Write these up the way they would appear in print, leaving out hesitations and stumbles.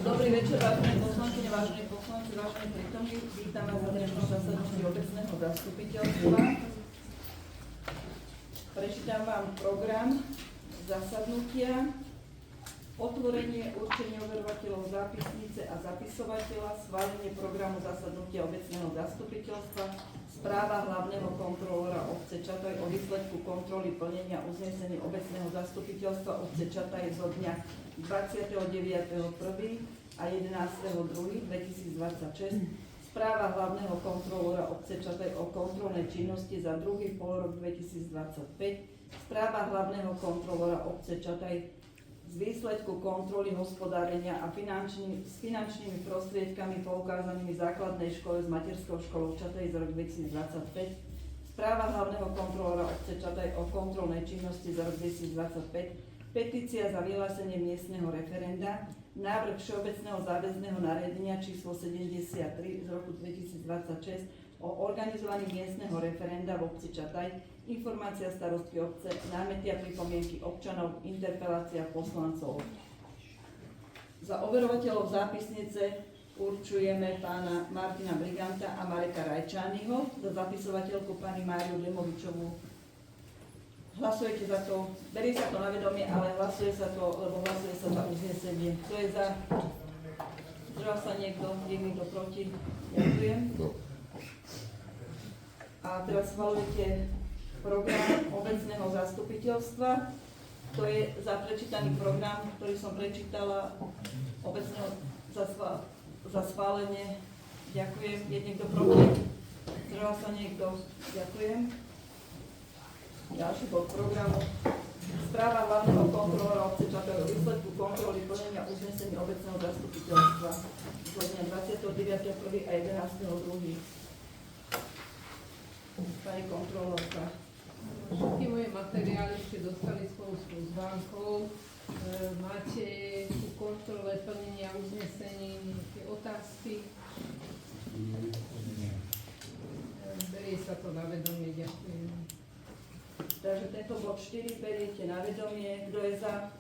Dobrý večer, vážení poslankyne, vážení poslanci, vážení prítomní. Vítam vás na dnešnom zasadnutí obecného zastupiteľstva. Prečítam vám program zasadnutia. Otvorenie, určenie overovateľov zápisnice a zapisovateľa, schválenie programu zasadnutia obecného zastupiteľstva, správa hlavného kontrolóra obce Čataj o výsledku kontroly plnenia uznesení obecného zastupiteľstva obce Čataj zo dňa 29.1. a 11.2.2026, správa hlavného kontrolóra obce Čataj o kontrolnej činnosti za druhý polrok 2025, správa hlavného kontrolóra obce Čataj z výsledku kontroly hospodárenia a s finančnými prostriedkami poukázanými základnej škole s materskou školou Čataj za rok 2025, správa hlavného kontrolóra obce Čataj o kontrolnej činnosti za rok 2025, petícia za vyhlásenie miestneho referenda, návrh všeobecného záväzného nariadenia číslo 73 z roku 2026 o organizovaní miestneho referenda v obci Čataj, informácia starostky obce, námety a pripomienky občanov, interpelácia poslancov. Za overovateľov zápisnice určujeme pána Martina Briganta a Mareka Rajčányho, za zapisovateľku pani Máriu Lemovičovú. Hlasujete za to, berie sa to na vedomie, ale hlasuje sa to, lebo hlasuje sa za uznesenie. Kto je za? Zdržal sa niekto? Je niekto proti? Ďakujem. A teraz schvaľujete program obecného zastupiteľstva. To je za prečítaný program, ktorý som prečítala obecného za schválenie. Ďakujem. Je niekto proti? Zdržal sa niekto? Ďakujem. Ďalší bod programu. Správa hlavného kontrolóra obce Čataj o výsledku kontroly plnenia uznesení obecného zastupiteľstva zo dňa 29.1. a 11.2. Pani kontrolórka. Všetky moje materiály ste dostali spolu s pozvánkou. Máte ku kontrole plnenia uznesení nejaké otázky? Berie sa to na vedomie, ďakujem. Takže tento bod 4 beriete na vedomie. Kto je za?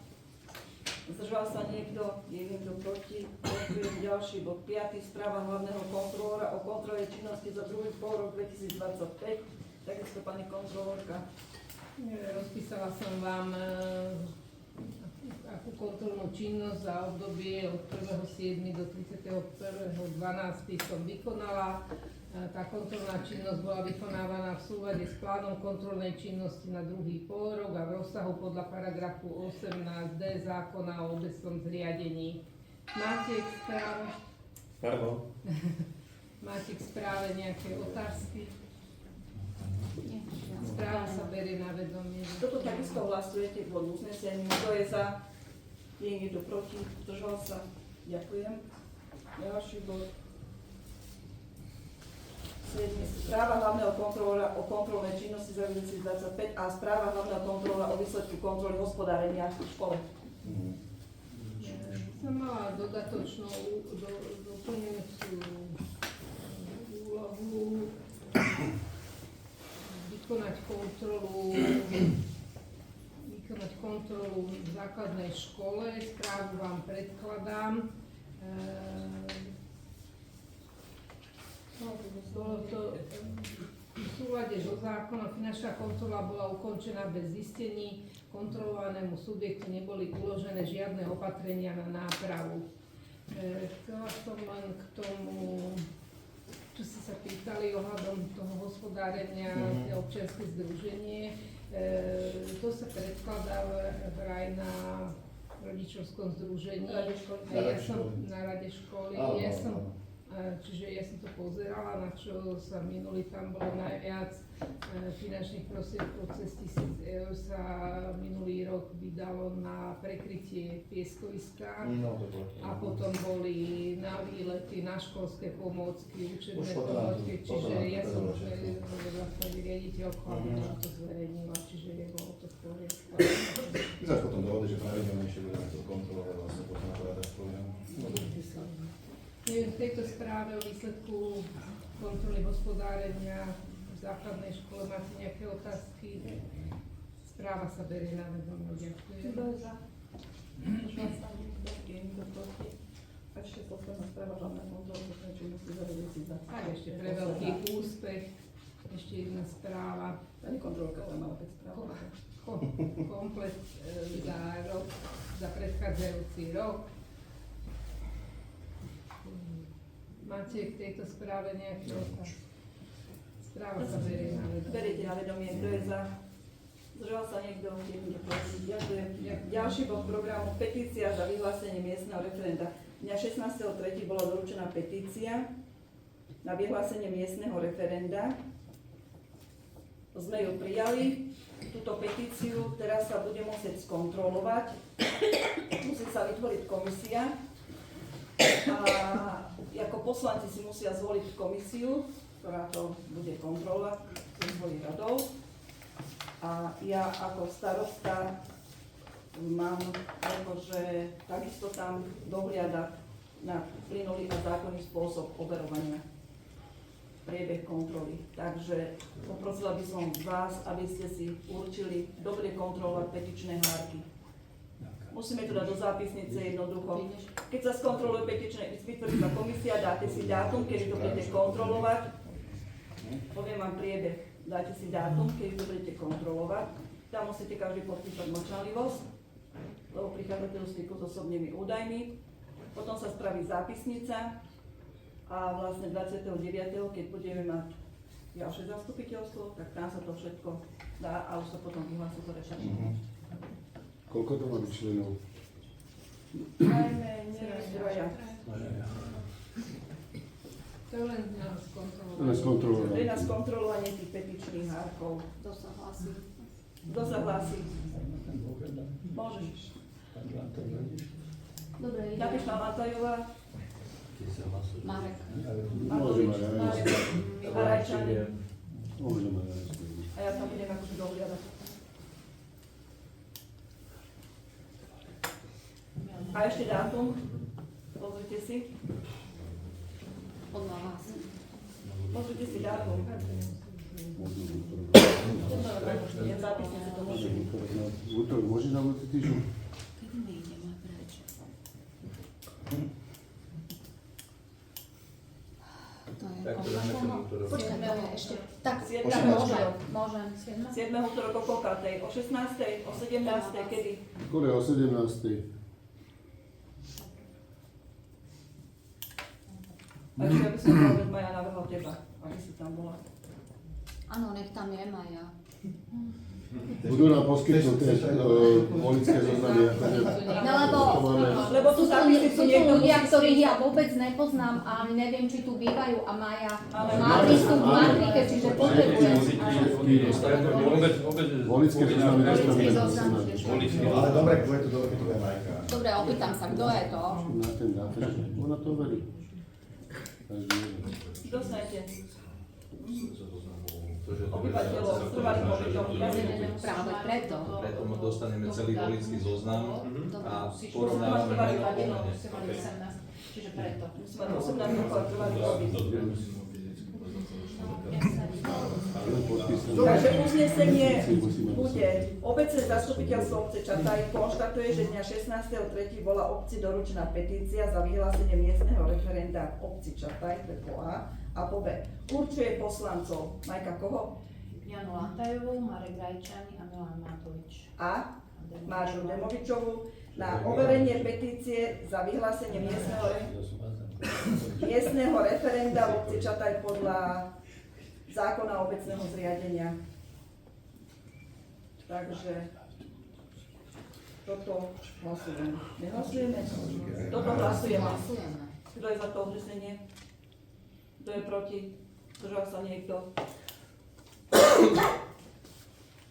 Zdržal sa niekto? Je niekto proti? Ďakujem. Ďalší bod 5. Správa hlavného kontrolóra o kontrole činnosti za druhý polrok 2025. Takisto pani kontrolórka. Rozpísala som vám akú kontrolnú činnosť za obdobie od 1.7. do 31.12. som vykonala. Tá kontrolná činnosť bola vykonávaná v súlade s plánom kontrolnej činnosti na druhý polrok a v rozsahu podľa paragrafu 18d zákona o obecnom zriadení. Máte k správe? Pardon. Máte k správe nejaké otázky? Správa sa berie na vedomie. Toto takisto hlasujete k bodu uznesenia. Kto je za? Je niekto proti? Zdržal sa? Ďakujem. Ďalší bod. Správa hlavného kontrolóra o kontrolnej činnosti za 2025 a správa hlavného kontrolóra o výsledku kontroly hospodárenia v škole. Som mala dodatočnú doplňujúcu úlohu vykonať kontrolu v základnej škole. Správu vám predkladám. Bolo to v súlade so zákonom. Finančná kontrola bola ukončená bez zistení. Kontrolovanému subjektu neboli uložené žiadne opatrenia na nápravu. Chcela som len k tomu, čo ste sa pýtali ohľadom toho hospodárenia, občianske združenie. To sa predkladá vraj na rodičovskom združení. Ja som na rade školy. Čiže ja som to pozerala, na čo sa minuli, tam bolo najviac finančných prostriedkov cez 1,000 eur sa minulý rok vydalo na prekrytie pieskoviska a potom boli na výlety, na školské pomôcky, učebné pomôcky, čiže ja som vlastne riaditeľkou, aby to zverejnila, čiže je bolo to v poriadku. Vyzerá potom dohody, že pravidelnejšie budeme to kontrolovať vlastne potom ako rada školy. V tejto správe o výsledku kontroly hospodárenia v základnej škole máte nejaké otázky? Správa sa berie na vedomie. Ďakujem. Kto je za? posledná správa hlavná kontrola poslednej činnosti za rok 2020. Tak ešte pre veľký úspech, ešte jedna správa, Pani kontrolka tam mala 5 správ. komplet za rok, za predchádzajúci rok. Máte k tejto správe nejaké otázky? Správa sa berie na vedomie. Beriete na vedomie, kto je za. Zdržal sa niekto, nebude proti. Ďakujem. Ďalší bod programu petícia za vyhlásenie miestneho referenda. Dňa 16.3. bola doručená petícia na vyhlásenie miestneho referenda. Sme ju prijali, túto petíciu, teraz sa bude musieť skontrolovať. Musí sa vytvoriť komisia a ako poslanci si musia zvoliť komisiu, ktorá to bude kontrolovať, si zvolí radou. A ja ako starosta mám akože takisto tam dohliadať na plynulý a zákonný spôsob overovania, priebeh kontroly. Takže poprosila by som vás, aby ste si určili dobre kontrolovať petičné hárky. Musíme to dať do zápisnice jednoducho. Keď sa skontroluje petičné, vytvorí sa komisia, dáte si dátum, kedy to budete kontrolovať. Poviem vám priebeh. Dáte si dátum, kedy to budete kontrolovať. Tam musíte každý podpísať mlčanlivosť, lebo prichádzate do styku s osobnými údajmi. Potom sa spraví zápisnica a vlastne 29., keď budeme mať ďalšie zastupiteľstvo, tak tam sa to všetko dá a už sa potom vyhlási to rešeršenie. Koľko to má byť členov? Najmenej dvaja. To je len na Na skontrolovanie. To je na skontrolovanie tých petičných hárkov. Kto sa hlási? Kto sa hlási? Môžeš. Dobre, ide. Napíš na Matajová, Marek. Môžeme, Matovič, Harajčany Môžeme, a ja tam budem akože dohliadať. A ešte dátum, pozrite si. Podľa vás. Pozrite si dátum. Je v zápisnici, to môže byť. Útorok môže na budúci týždeň? Kedy my ideme preč? To je kompletné. Počkaj, to je ešte. Tak, 7. tak útorok. môžem. 7. útorok o koľkátej? O 16. O 17. Kedy? Skôr je o 17. A ešte ja by som povedať, Maja navrhla teba, aby si tam bola. Áno, nech tam je Maja. Budú nám poskytnuté volické zoznamy. No Lebo tu sú zápisnicu tu niekto ľudia, musí ktorých ja spísať. vôbec nepoznám a neviem, či tu bývajú a Maja Ale má prístup k matrike, čiže potrebuje. Volické zoznamy dostaneme. Ale dobre, bude to dobre, to je Majka. Dobre, opýtam sa, kto je to? Na ten dátum. Ona to verí. Dostanete. Obyvateľov, trvalých obyvateľov. Práve preto. Preto dostaneme celý voličský zoznam a porovnávame meno po mene. Čiže preto. Musíme 18 rokov a trvalých obyvateľov. Takže uznesenie bude: obecné zastupiteľstvo obce Čataj konštatuje, že dňa 16.3. bola obci doručená petícia za vyhlásenie miestneho referenda v obci Čataj, to je po A, a po B. Určuje poslancov Majka koho? Janu Latajovú, Marek Rajčani a Milan Matovič. A Máriu Demovičovú na overenie petície za vyhlásenie miestneho referenda v obci Čataj podľa zákona obecného zriadenia. Takže toto hlasujeme. Nehlasujeme? Toto hlasujeme. Hlasujeme. Kto je za to uznesenie? Kto je proti? Zdržal sa niekto?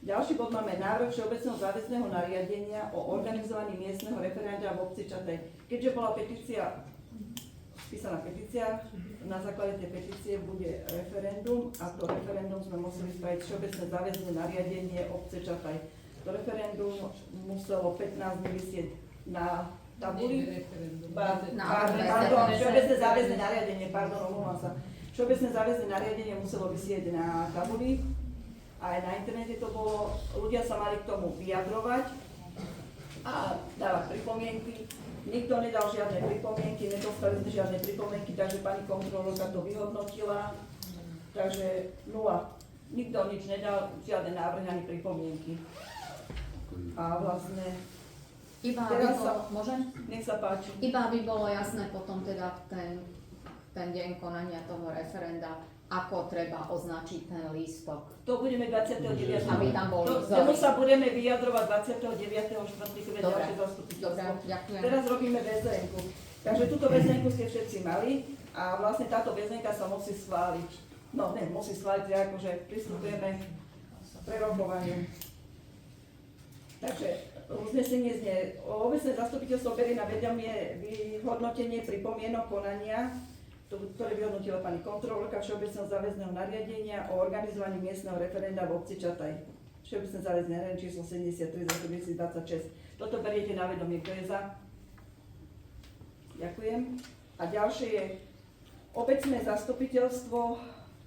Ďalší bod máme návrh všeobecného záväzného nariadenia o organizovaní miestneho referenda v obci Čataj. Keďže bola petícia, spísaná petícia, na základe tej petície bude referendum a to referendum sme museli spraviť všeobecné záväzné nariadenie obce Čataj. To referendum muselo 15 dní vysieť na tabuli. Všeobecné záväzné nariadenie, omlouvám sa. Všeobecné záväzné nariadenie muselo vysieť na tabuli. Aj na internete to bolo, ľudia sa mali k tomu vyjadrovať a dávať pripomienky. Nikto nedal žiadne pripomienky, nedostali sme žiadne pripomienky, takže pani kontrolórka to vyhodnotila. Takže 0. Nikto nič nedal, žiadne návrhy ani pripomienky. A vlastne, Iba aby Teraz bolo, môžem? nech sa páči. Iba aby bolo jasné potom teda ten deň konania toho referenda, ako treba označiť ten lístok. To budeme 29. Aby tam bol Tomu sa budeme vyjadrovať 29.4. keď Dobre, ďalšie zastupiteľstvo. Dobre, ďakujem. Teraz robíme väzenku. Takže túto väzenku ste všetci mali a vlastne táto väzenka sa musí schváliť. No, ne, musí schváliť, akože pristupujeme k prerokovaniu. Takže uznesenie znie, obecné zastupiteľstvo berie na vedomie vyhodnotenie pripomienok konania, ktoré vyhodnotila pani kontrolórka Všeobecného záväzného nariadenia o organizovaní miestneho referenda v obci Čataj. Všeobecné záväzné nariadenie číslo 73 za 2026. Toto beriete na vedomie, kto je za? Ďakujem. A ďalšie je, obecné zastupiteľstvo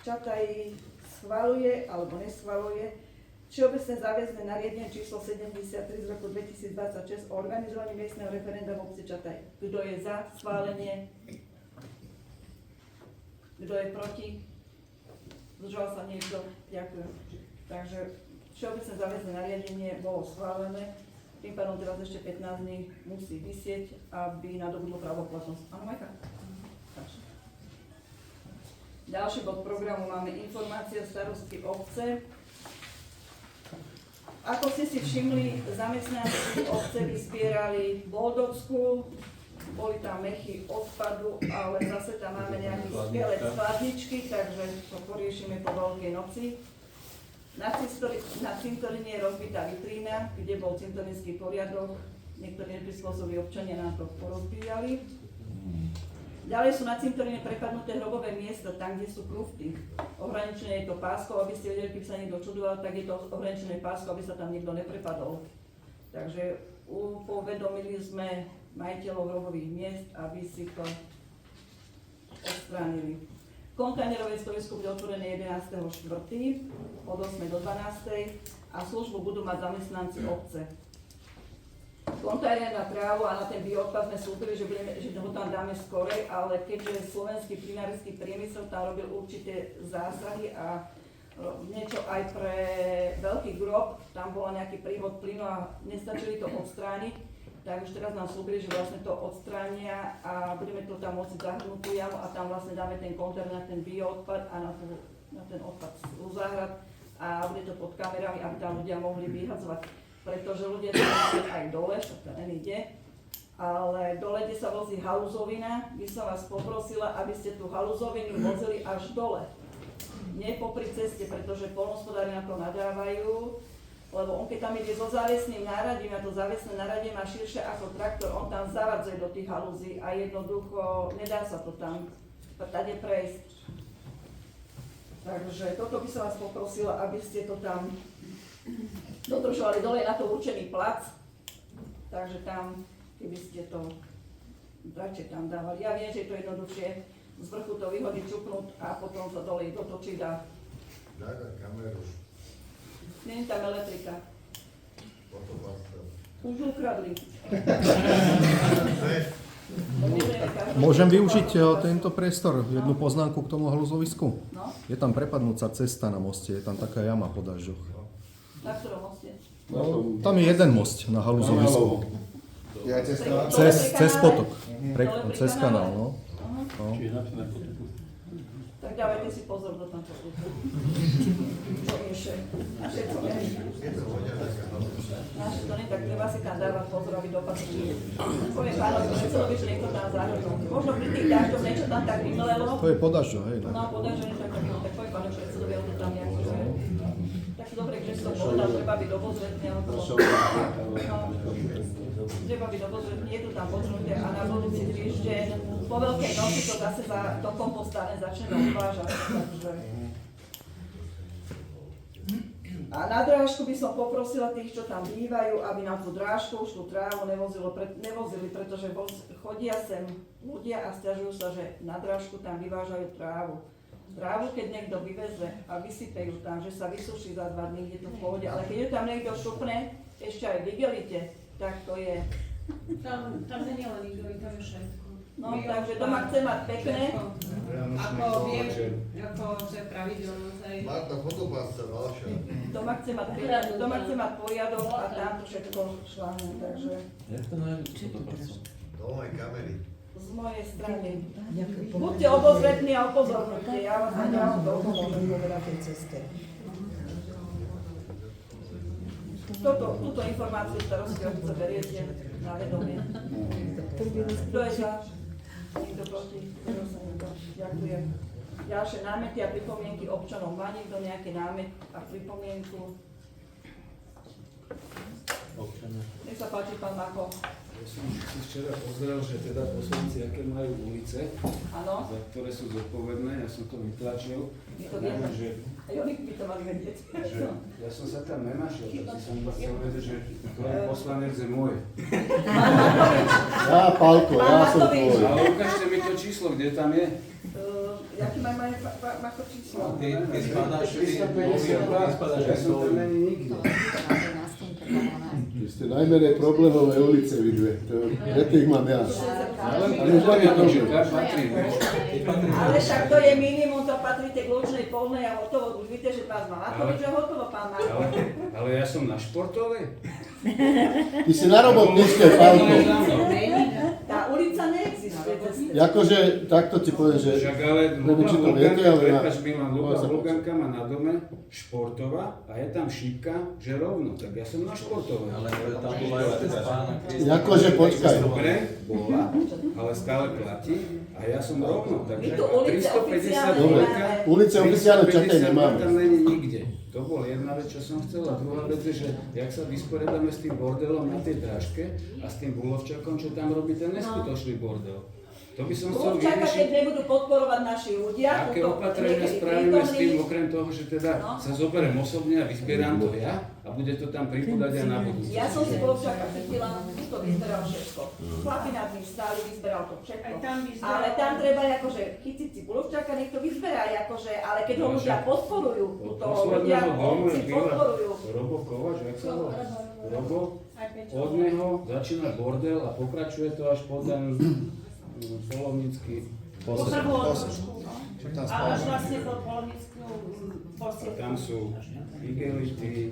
Čataj schvaľuje alebo neschvaľuje Všeobecné záväzné nariadenie číslo 73 z roku 2026 o organizovaní miestneho referenda v obci Čataj. Kto je za schválenie? Kto je proti? Zdržal sa niekto? Ďakujem. Takže Všeobecné záväzné nariadenie bolo schválené. Tým pádom teraz ešte 15 dní musí visieť, aby nadobudlo právoplatnosť. Áno, Majka? Ďalší bod programu máme informácia starostky obce. Ako ste si všimli, zamestnanci obce vyzbierali Boldocku, boli tam mechy odpadu, ale zase tam máme nejaký skelet skladničky, takže to poriešime po Veľkej noci. Na cintoríne je rozbitá vitrína, kde bol cintorínsky poriadok, niektorí neprispôsobí občania nám to porozbíjali. Ďalej sú na cintoríne prepadnuté hrobové miesta, tam, kde sú krufty. Ohraničené je to páskou, aby ste vedeli, keď sa niekto čudoval, tak je to ohraničené páskou, aby sa tam niekto neprepadol. Takže upovedomili sme majiteľov hrobových miest, aby si to odstránili. Kontajnerové skladisko bude otvorené 11.4. od 8. do 12. a službu budú mať zamestnanci obce. Kontajner na trávu a na ten bioodpad sme slúbili, že ho tam dáme skorej, ale keďže slovenský plynársky priemysel tam robil určité zásahy a niečo aj pre veľký grob, tam bol nejaký prívod plynu a nestačili to odstrániť, tak už teraz nám slúbili, že vlastne to odstránia a budeme to tam môcť zahrnúť tú jamu a tam vlastne dáme ten kontajner na ten bioodpad a na ten odpad z záhrad a bude to pod kamerami, aby tam ľudia mohli vyhadzovať. Pretože ľudia to vozia aj dole, však to ide, ale dole, kde sa vozí haluzovina, by som vás poprosila, aby ste tú haluzovinu vozili až dole. Nie popri ceste, pretože poľnohospodári na to nadávajú, lebo on keď tam ide so záviesným náradím a to záviesné náradie má širšie ako traktor, on tam zavadzuje do tých halúzí a jednoducho nedá sa to tam tade prejsť. Takže toto by som vás poprosila, aby ste to tam dodržovali, dole na to určený plac, takže tam, keby ste to radšej tam dávali. Ja viem, že je to jednoduchšie z vrchu to vyhodiť, čupnúť a potom sa dole dotočiť a... Daj kameru. Nie je tam elektrika. Už ukradli. Môžem využiť tento priestor, jednu poznámku k tomu haluzovisku? No? Je tam prepadnúca cesta na moste, je tam taká jama po dažďoch. Na ktorom moste? No, tam je jeden most na haluzovisku. Je aj cesta? Cez potok, cez kanál, no. No. Tak dávajte si pozor, kto tam poslúcha. Čo ešte? Naše to nie. Naše to nie, tak treba si tam dávať pozor, aby dopatrili. Poviem pánovi predsedovi, že niekto tam zahrnul. Možno pri tých dažďoch niečo tam tak vymlelo. To je po dažďoch, hej. No, podažené tak poviem pánovi predsedovi, on to tam nejako, že... Tak dobre, že si to povedal, treba byť obozretný, alebo... Treba byť obozretný, je to tam potrhnuté a na budúci týždeň po Veľkej noci to zase do kompostáne začneme odvážať, takže... A na drážku by som poprosila tých, čo tam bývajú, aby nám tú drážku, už tú trávu nevozili, pretože chodia sem ľudia a sťažujú sa, že na drážku tam vyvážajú trávu. Trávu, keď niekto vyveze a vysypejú tam, že sa vysuší za 2 dní, je to v pohode, ale keď ju tam niekto šupne, ešte aj v igelite, tak to je Tam není len igely, tam je všetko. No, takže doma chce mať pekné. Ako viem, ako to je pravidelné. Marta, fotopásca, Valša. Doma chce mať pekné, doma chce mať poriadok a tam to všetko šláne, takže Jak to nájdu toto praco? Dole kamery. z mojej strany. Buďte obozretní a upozornite, ja vás nedávam do môžem povedať tej ceste. Túto informáciu starosti obce beriete na vedomie. Kto je za? Nikto proti? Kto sa nikto? Ďakujem. Ďalšie námety a pripomienky občanov. Má niekto nejaký námet a pripomienku? Nech sa páči, pán Mako. Ja som si včera pozrel, že teda poslanci, aké majú ulice, Áno? za ktoré sú zodpovedné, ja som to vytlačil. My to vieme. Že Aj oni by to mali vedieť. ja som sa tam nenašiel, tak som iba chcel vedieť, že ktorý poslanec je môj. Ja, Pálko, ja som tvoj. Ale ukážte mi to číslo, kde tam je. Jaký majú Mako číslo? Ty spadáš, 352, ja som tam není nikde. Vy ste najmenej problémové ulice, vy dve. Preto ich mám ja. Ale už je to, že kam patrí, vieš. Ale však to je minimum, to patrí tej kľúčnej polnej a hotovo. Už víte, že pán Mako, že hotovo, pán Mako. Ale ja som na športovej. Ty si na robotničke, Pálko. Tá ulica neexistuje. Akože, takto ti poviem, že... Však ale neviem, či to viete, ale... prepáč Milan, Luganka má na dome športová a je tam šípka, že rovno, tak ja som na športovej. ale tam bola aj otec pána Krista. Akože, počkaj. Dobre, bola, ale stále platí a ja som rovno, takže My tu ulice 350 oficiálne dvojka, nemáme. Ulice oficiálne čakaj 350 nemáme. tam není nikde. To bola jedna vec, čo som chcel, a druhá vec je, že jak sa vysporiadame s tým bordelom na tej drážke a s tým Bulovčakom, čo tam robí ten neskutočný bordel. To by som chcel Bulovčaka, keď vyriešiť. nebudú podporovať naši ľudia, Aké túto opatrenia niekedy spravíme s tým, prítomní, okrem toho, že teda sa zoberiem osobne a vyzbierám to ja a bude to tam pripúdať aj na budúce. ja som si Bulovčaka chytila, to vyzberal všetko. Chlapi nad ním stáli, vyzberal to všetko. Aj tam vyzberal. Ale tam treba akože chytiť si Bulovčaka, nech to vyzberá, akože, ale keď ho ľudia podporujú, Od to ľudia posledného domu obci je býva podporujú. Robo Kovač, jak sa volá? Robo, od neho začína bordel a pokračuje to až po ten Polovnícky. A až vlastne po Polovnícku A tam sú igelity.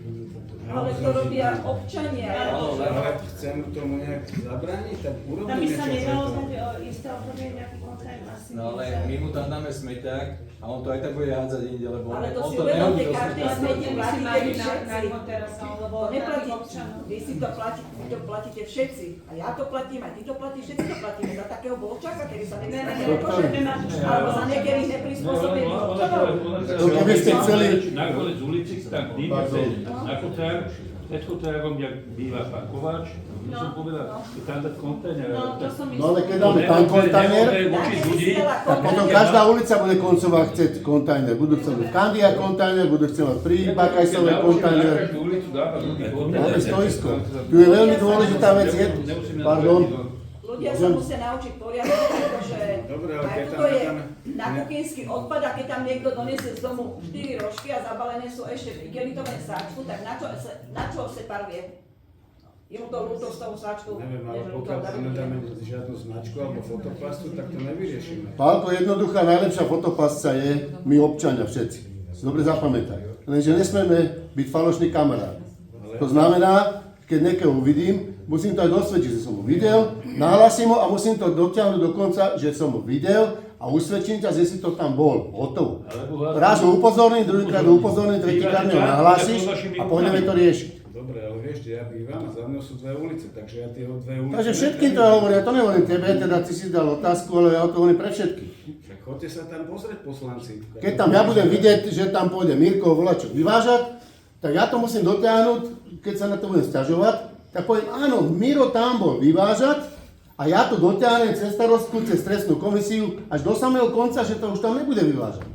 Ale to robia občania. Ale chcem tomu nejak zabrániť, tak Tam by urobíme sa čo nedalo preto. dať o isté obdobie nejaký kontrakt asi. No ale my mu tam dáme smeťák a on to aj tak bude hádzať inde, lebo Ale to on si to uvedomte, nehodí do každý smeťáka. smete platíte vy všetci. teraz, lebo To neplatí, takých občanov. vy si to platíte, vy to platíte všetci. A ja to platím, aj ty to platíš, všetci to platíme. Za takého Bulovčaka, kedy sa nechce alebo za niekedy neprispôsobených občanov. To keby ste chceli... Nakoniec ulici tam k ním pred Chotrárom, jak býva pán Kováč, by som povedal, že tam dať kontajner. No, to som No ale keď dáme tam kontajner, tak potom každá ulica bude koncová chcieť kontajner. Budú chcieť mať Kandia kontajner, budú chcieť mať pri Bakajsovej kontajner. Máme stoisko. Tu je veľmi dôležitá vec. Pardon. Ľudia sa musia naučiť poriadok, pretože Dobre, ale aj keď tuto tam je dáme... na kuchynský odpad a keď tam niekto donesie z domu 4 rožky a zabalené sú ešte v igelitové sáčku, tak na čo separuje? Je mu to ľúto s tou sáčkou? Neviem, ale pokiaľ tam nedáme žiadnu značku alebo fotopastu, tak to nevyriešime. Pálko, jednoduchá, najlepšia fotopasca je my občania všetci. Si dobre zapamätaj. Lenže nesmieme byť falošný kamarát. To znamená, keď niekoho uvidím, musím to aj dosvedčiť, že som ho videl, nahlasím ho a musím to dotiahnuť do konca, že som ho videl a usvedčím ťa, že si to tam bol. Hotovo. Raz ho upozorním, druhýkrát ho upozorním, tretíkrát ho nahlásíš a pôjdeme to riešiť. Dobre, ale vieš, kde ja bývam a za mnou sú dve ulice, takže ja tie dve ulice... Takže všetkým to hovorím, ja to nehovorím tebe, teda ty si dal otázku, ale ja to hovorím pre všetkých. Však chodte sa tam pozrieť, poslanci. Keď tam ja budem vidieť, že tam pôjde Mirko Volačok vyvážať, tak ja to musím dotiahnuť, keď sa na to budem sťažovať, tak poviem, áno, Miro tam bol vyvážať a ja to dotiahnem cez starostku, cez trestnú komisiu až do samého konca, že to už tam nebude vyvážať.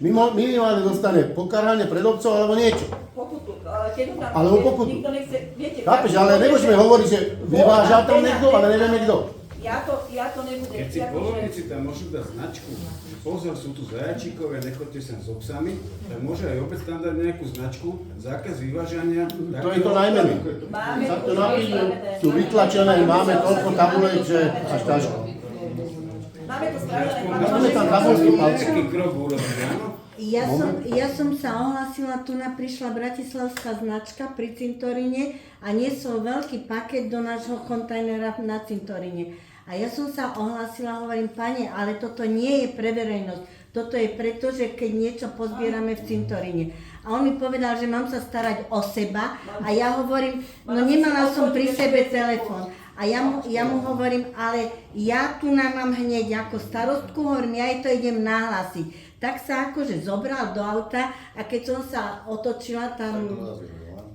Minimálne dostane pokarhanie pred obcov alebo niečo. Pokutu, ale keď ho tam Alebo pokutu. nikto nechce, viete... Chápeš, ale nemôžeme hovoriť, že vyváža tam niekto, ale nevieme kto. Ja to nebudem. Keď si polovníci tam môžu dať značku, že pozor, sú tu zajačíkovia, nechoďte sem s obsami, tak môže aj obec tam dať nejakú značku, zákaz vyvážania. To je to najmenej. Sa to napíšu, sú vytlačené, máme toľko tabulek, že až ťažko. Máme to spravené. Máme tam tabulky, palce. Taký krok urobiť, áno? Ja som sa ohlásila, tu prišla bratislavská značka pri cintoríne a niesol veľký paket do nášho kontajnera na cintoríne. A ja som sa ohlásila, hovorím, pane, ale toto nie je pre verejnosť. Toto je preto, že keď niečo pozbierame v cintoríne. A on mi povedal, že mám sa starať o seba a ja hovorím, no nemala som pri sebe telefón. A ja mu hovorím, ale ja tu mám hneď ako starostku, hovorím, ja jej to idem nahlásiť. Tak sa akože zobral do auta a keď som sa otočila tam,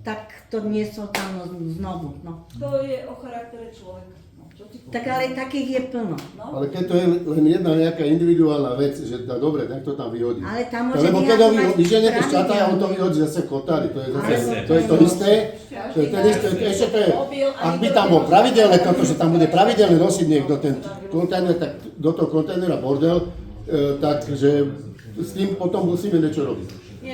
tak to niesol tam znovu. No. To je o charaktere človeka. Tak ale takých je plno. No. Ale keď to je len jedna nejaká individuálna vec, že dobre, tak to tam vyhodí. Ale tam môže lebo keď ho vyženete z čata a on to vyhodí zase v kotári, to je to isté. To je ešte to je, ak by tam bol pravidelné toto, že tam bude pravidelne nosiť niekto ten kontajner, tak do toho kontajnera bordel, takže s tým potom musíme niečo robiť.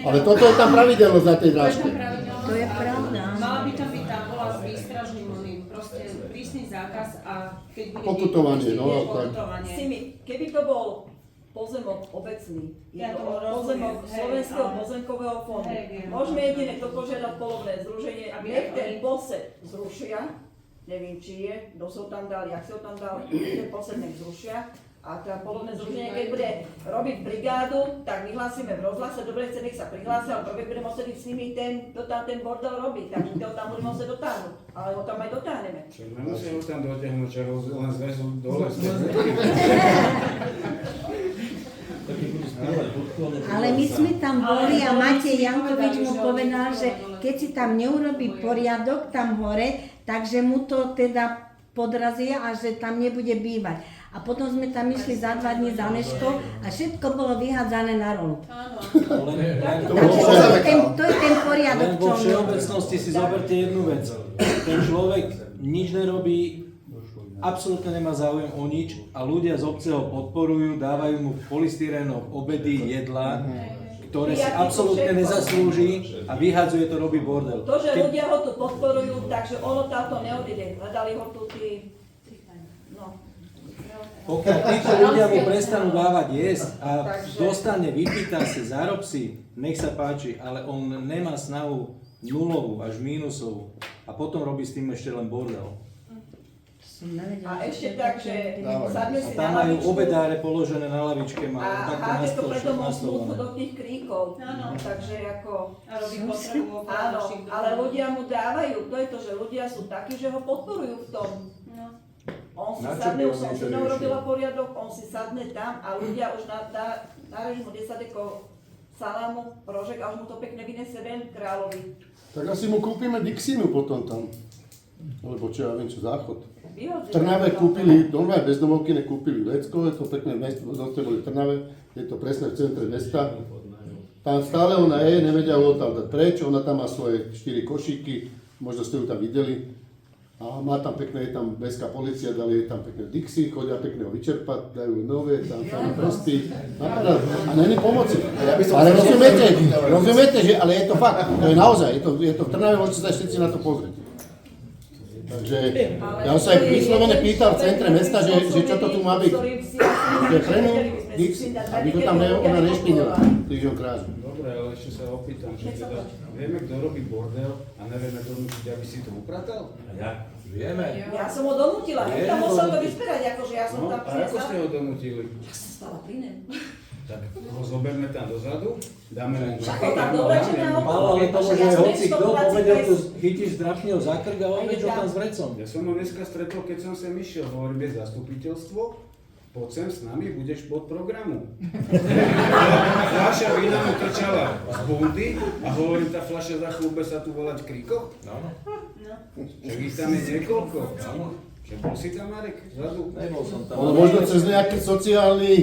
Ale toto je tam pravidelnosť na tej drážke. To je pravda. Mala by tam byť tá bola s výstražným oným, proste prísny zákaz a keď bude pokutovanie, no. Simi, keby to bol pozemok obecný, je to pozemok Slovenského pozemkového fondu. Môžeme jedine to požiadať polovné združenie, nech ten posed zrušia, neviem či je, kto sa tam dali, ak sa tam dali, ten posed nech zrušia. A tá polovné združenie, keď bude robiť brigádu, tak vyhlásime v rozhlase, dobre, nech sa prihlásia, ale prvý budeme musieť s nimi ten bordel robiť, takže to tam budeme musieť dotáhnuť, ale ho tam aj dotáhneme. Čo nemusia ho tam dotiahnuť, že ho len zväzú dole. Ale my sme tam boli a Matej Jankovič mu povedal, že keď si tam neurobí poriadok tam hore, takže mu to teda podrazia a že tam nebude bývať. A potom sme tam išli za 2 dní za Neškou a všetko bolo vyhádzané na rolu. To je ten poriadok, len vo všeobecnosti si zoberte jednu vec. Ten človek nič nerobí, absolútne nemá záujem o nič a ľudia z obce ho podporujú, dávajú mu polystyrénov obedy, jedlá, ktoré si absolútne nezaslúži a vyhadzuje to, robí bordel. To, že ľudia ho tu podporujú, takže ono táto neodíde. Hľadali ho tu tí... Pokiaľ títo ľudia mu prestanú dávať jesť a dostane, vypýta si, zarob si, nech sa páči, ale on nemá snahu nulovú až mínusovú a potom robí s tým ešte len bordel. A ešte tak, že sadne si tam na majú lavičku obedáre položené na lavičke, majú a takto háde to preto nastolovené. do tých kríkov. Takže ako... A robí potrebu. Áno, ale ľudia mu dávajú, to je to, že ľudia sú takí, že ho podporujú v tom. On si sadne, už som si urobila poriadok, on si sadne tam a ľudia už narežú mu 10 deko salámu, rožek a už mu to pekne vyniesie ven kráľovi. Tak asi mu kúpime Dixinu potom tam. Alebo čo ja viem, čo záchod. V Trnave kúpili, normálne bezdomovky nekúpili Lecko, je to pekné mesto, zase boli v Trnave, je to presne v centre mesta. Tam stále ona je, nevedia ho tam dať preč, ona tam má svoje 4 košíky, možno ste ju tam videli. A má tam pekné, je tam mestská polícia, dali je tam pekné Dixie, chodia pekne ho vyčerpať, dajú nové, tam prespí. A není pomoci. Ale rozumiete, že, ale je to fakt, to je naozaj, je to v Trnave, môžete sa všetci na to pozrieť. Takže ja sa aj vyslovene pýtal v centre mesta, že čo to tu má byť. Že chrenu, Dixie, aby to tam ona nešpinila, týždňom krážu. Dobre, ale ešte sa opýtam, že teda vieme, kto robí bordel a nevieme donútiť, aby si to upratal? Ja, vieme. Ja som ho donútila, tam musel to vyspierať, akože ja som tam prinesla. A ako ste ho donútili? Ja som stala pri nem. Tak ho zoberme tam dozadu, dáme mu ale to môže hoci kto povedal, tu chytíš zdrapne ho za krk a odveď ho tam s vrecom. Ja som ho dneska stretol, keď som sem išiel, hovorím, je zastupiteľstvo, poď sem s nami, budeš pod programu. Fľaša vína mu trčala z bundy a hovorím, tá fľaša za chvíľu sa tu volať Kríko? No. Však ich tam je niekoľko. Že bol si tam, Marek, vzadu? Nebol som tam. Ale možno cez nejaký sociálny,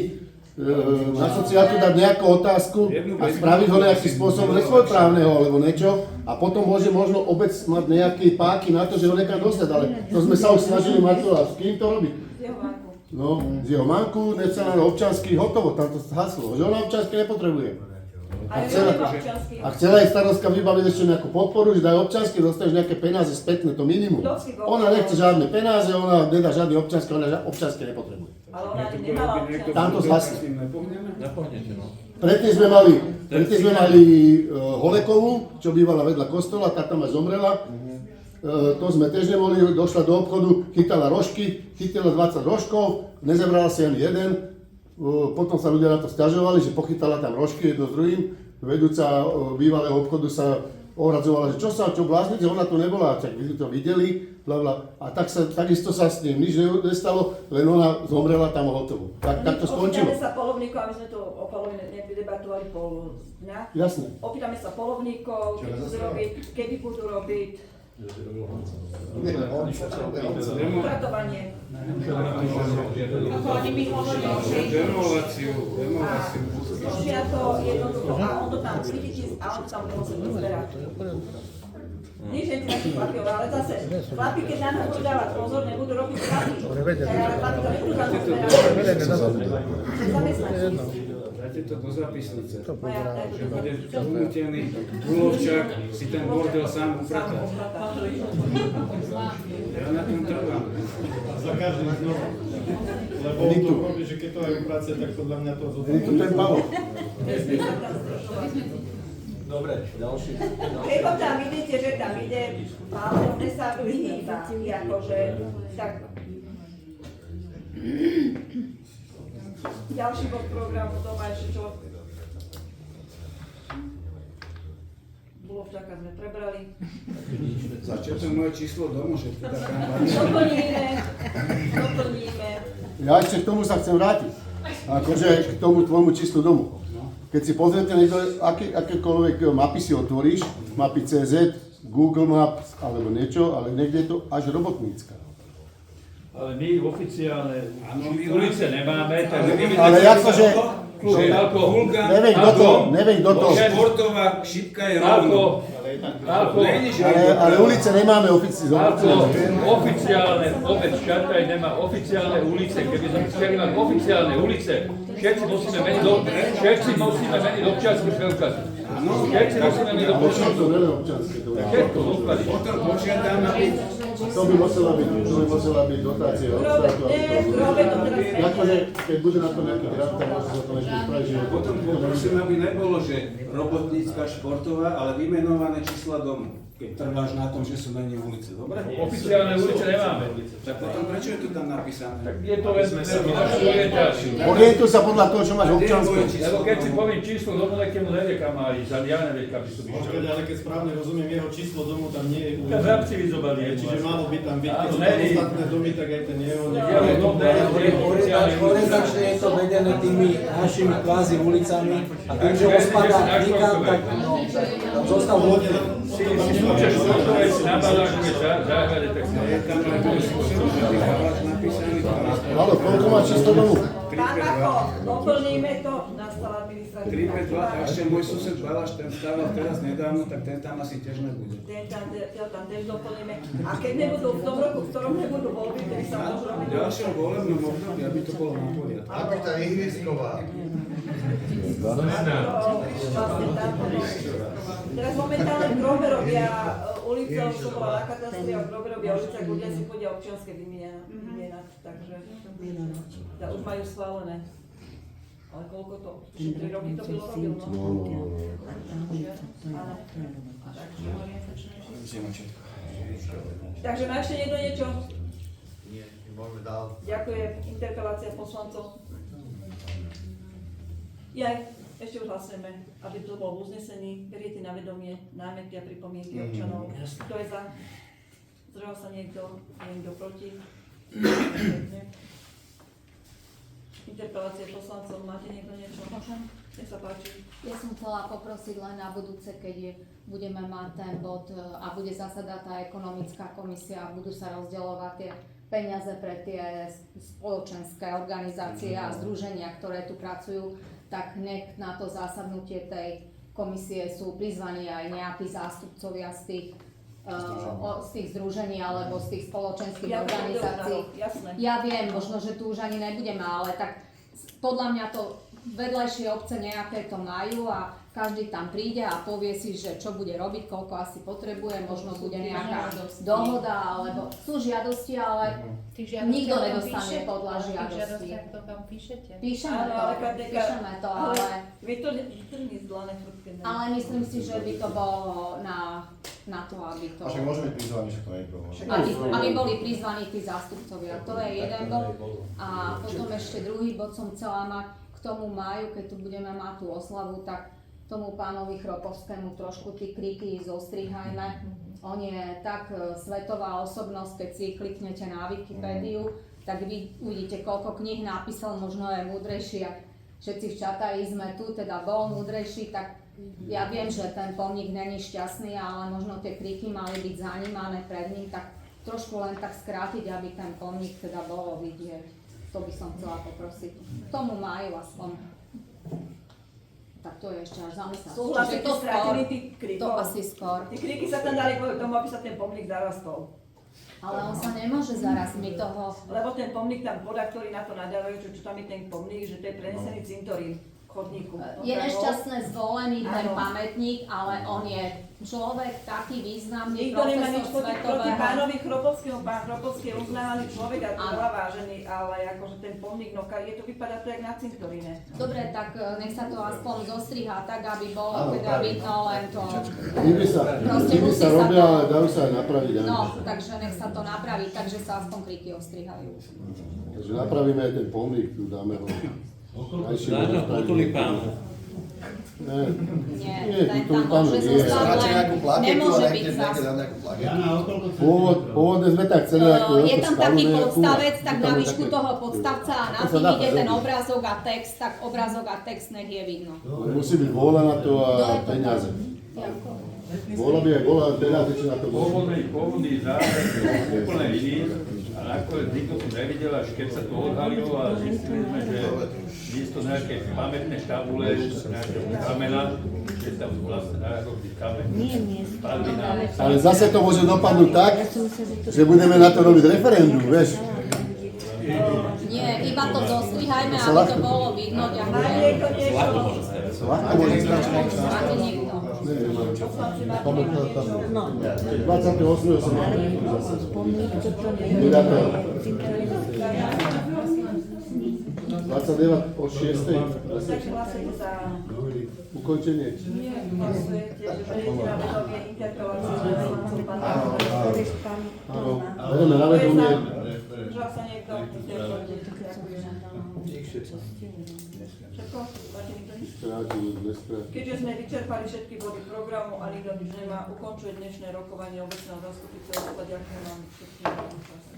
na sociálku dať nejakú otázku a spraviť ho nejakým spôsobom svojprávneho alebo niečo a potom môže možno obec mať nejaké páky na to, že ho nekam dostať, ale to sme sa už snažili mať to a s kým to robiť? jeho banku. No, z jeho manku, nechcela na občanský, hotovo, tam to haslo, že ona občanský nepotrebuje. A ja nemám občanský. A chcela aj starostka vybaviť ešte nejakú podporu, že daj občanský, dostaneš nejaké peniaze spätne, to minimum. Ona nechce žiadne peniaze, ona nedá žiadny občanský, ona občanské nepotrebuje. Ale ona ani nemala občanský. Tam to zhasne. Napohnete, no. Predtým sme mali Holekovú, čo bývala vedľa kostola, tá tam aj zomrela. To sme tiež nemohli, došla do obchodu, chytala rožky, chytila 20 rožkov, nezebrala si ani jeden. Potom sa ľudia na to sťažovali, že pochytala tam rožky jedno s druhým. Vedúca bývalého obchodu sa ohradzovala, že čo bláznite, ona tu nebola, tak vy to videli, bla. A takisto sa s ním nič nestalo, len ona zomrela tam hotovú. Tak to skončilo. Opýtame sa polovníkov, aby sme to o polovine nedebatovali pol dňa. Jasne. Opýtame sa polovníkov, kedy budú robiť. Upratovanie. Demoláciu. Zložia to jednoducho a on to tam vidíte a on to tam musí zberať. Nie, že ti chlapi, ale zase chlapi, keď na nás budú dávať pozor, nebudú robiť chlapi. Ale chlapi to nebudú tam zberať. Zamestnanci. Dajte to do zápisnice. Že bude unútený Gulovčák si ten bordel sám upratať. Ja na tom trvám. Za každým znovu. Lebo on to robí, že keď to aj uprace, tak podľa mňa to Je tu ten Pavol. Dobre, ďalší. Keď ho tam vidíte, že tam ide, Pavol sa vyhýba, akože tak. Ďalší bod programu, doma ešte čo? Bulovčáka sme prebrali. Čo to moje číslo domu, že teda kam Doplníme. Ja ešte k tomu sa chcem vrátiť. Akože k tomu tvojmu číslu domu. Keď si pozriete niekto, akékoľvek mapy si otvoríš, mapy CZ, Google Maps alebo niečo, ale niekde je to až robotnícka. Ale my oficiálne ulice nemáme, takže my ale akože, neviem kto to. Športová šipka je rovno. Ale ulice nemáme oficiálne. Oficiálne, obec Šataj nemá oficiálne ulice, keby sme chceli mať oficiálne ulice, všetci musíme meniť občiansky preukaz. Všetci musíme meniť občiansky preukaz. Všetko dokladí. Potom požiadam, aby To by musela byť dotácia od štátu. Akože, keď bude na to nejaký grant, tak môže sa to ešte spraviť, že... Potom poprosím, aby nebolo, že robotnícka športová, ale vymenované čísla domu. Keď trváš na tom, že sú na nej ulice, dobre? Oficiálne ulice nemáme. Tak potom prečo je to tam napísané? Tak je to len našu orientáciu. Orientuj sa podľa toho, čo máš občianske. Lebo keď si poviem číslo domu, takému nevie, kam má ísť, ja neviem, kam by som išiel. Ale keď správne rozumiem, jeho číslo domu tam nie je ulica. Tak vrabci vyzobali. Čiže malo by tam byť, keď sú tam ostatné domy, tak aj ten jeho... Orientačne je to vedené tými našimi kvázi ulicami a tým, že ho spadá nikam, tak zostal vodne. Môžeš fotovať si na balážke záhrade, tak sa... Áno, koľko má číslo domu? Pán Mako, doplníme to, nastala administratívna 352 a ešte môj sused Baláš, ten stával teraz nedávno, tak ten tam asi tiež nebude. Ten tam tiež doplníme. A keď nebudú v tom roku, v ktorom nebudú voľby, tedy sa môžu robiť... V ďalšom volebnom období, aby to bolo na poriadku. Aby tá ihrisková. Teraz momentálne v Grobe robia ulice, čo bola na katastri a v Grobe robia ulice, ak ľudia si chodia občianske vymieňať, takže už majú schválené. Ale koľko to? 3 roky to bylo robil, no? Áno. Takže má ešte niekto niečo? Nie, môžeme dál. Ďakujem. Interpelácia poslancov. Ešte už hlasujeme, aby to bolo uznesení. Beriete na vedomie námietky a pripomienky občanov. Kto je za? Zdržal sa niekto? Niekto proti? Interpelácie poslancov. Máte niekto niečo? Môžem? Nech sa páči. Ja som chcela poprosiť len na budúce, keď budeme mať ten bod a bude zasadať tá ekonomická komisia a budú sa rozdeľovať tie peniaze pre tie spoločenské organizácie a združenia, ktoré tu pracujú, tak nech na to zasadnutie tej komisie sú prizvaní aj nejakí zástupcovia z tých z tých združení alebo z tých spoločenských Ja organizácií. jasné. Ja viem, možno, že tu už ani nebudeme, ale tak podľa mňa to vedľajšie obce nejaké to majú a každý tam príde a povie si, že čo bude robiť, koľko asi potrebuje, možno bude nejaká dohoda, alebo sú žiadosti, ale nikto nedostane podľa žiadosti. Píšeme to, ale ale myslím si, že by to bolo na to, aby to... Však môžeme byť prizvaní, však to nie je problém. Aby boli prizvaní tí zástupcovia. To je jeden bod. A potom ešte druhý bod som chcela mať k tomu máju, keď tu budeme mať tú oslavu, tak tomu pánovi Chropovskému trošku tí kriky zostrihajme. On je tak svetová osobnosť, keď si kliknete na Wikipédiu, tak vy uvidíte, koľko kníh napísal, možno je múdrejší, a všetci v Čataji sme tu, teda bol múdrejší, tak ja viem, že ten pomník není šťastný, ale možno tie kriky mali byť zanímané pred ním, tak trošku len tak skrátiť, aby ten pomník teda bolo vidieť. To by som chcela poprosiť. Tomu majú aspoň. Tak to je ešte až zamyslať. Súhlasíte, to strátili tých krikov? To asi skôr. Tí kriky sa tam dali kvôli tomu, aby sa ten pomník zarastol. Ale on sa nemôže zaraz mi toho... Lebo ten pomník tam voda, ktorý na to nadávajú, čo tam je ten pomník, že to je prenesený cintorín chodníku. Je nešťastne zvolený ten pamätník, ale on je človek taký významný, nikto nemá nič profesor proti svetového. pánovi Chropovskému. Pán Chropovský je uznávaný človek a veľa vážený, ale akože ten pomník, no je to vypadá to jak na cintoríne. Dobre, tak nech sa to aspoň zostrihá tak, aby bolo teda vidno len to. Chyby sa robia, ale dajú sa aj napraviť. No, takže nech sa to napraví, takže sa aspoň kriky ostrihajú. Takže napravíme aj ten pomník, tu dáme ho. Okolo tulipánu. Nie, ten tam môže zostať, len nemôže byť zas. Pôvodne sme tak chceli ako... Je tam taký podstavec, tak na výšku toho podstavca a na tým ide ten obrázok a text, tak obrázok a text nech je vidno. Musí byť vôľa na to a peniaze. Vôľa by aj bola, peniaze či na to musí. Pôvodný záver je úplne iný a nakoniec nikto to nevidel, až keď sa to odhalilo a zistili sme, že miesto nejaké pamätné tabule, nejaké kamena, že tam vlastne národný kameň spadli na... Ale zase to môže dopadnúť tak, že budeme na to robiť referendum, vieš. Nie, iba to zostrihajme, aby to bolo vidno. Ľahko môže stať. Ani nikto. 28. som mal. 29 o 6. Ukončenie. Nie, hlasujete, že budete na vedomie interpeláciu poslancov pána. Áno, bereme na vedomie. Žal sa niekto interpeluje. Všetko? Máte nikto nič? Keďže sme vyčerpali všetky body programu a nikto nič nemá, ukončuje dnešné rokovanie obecného zastupiteľstva. Ďakujem vám všetkým za účasť.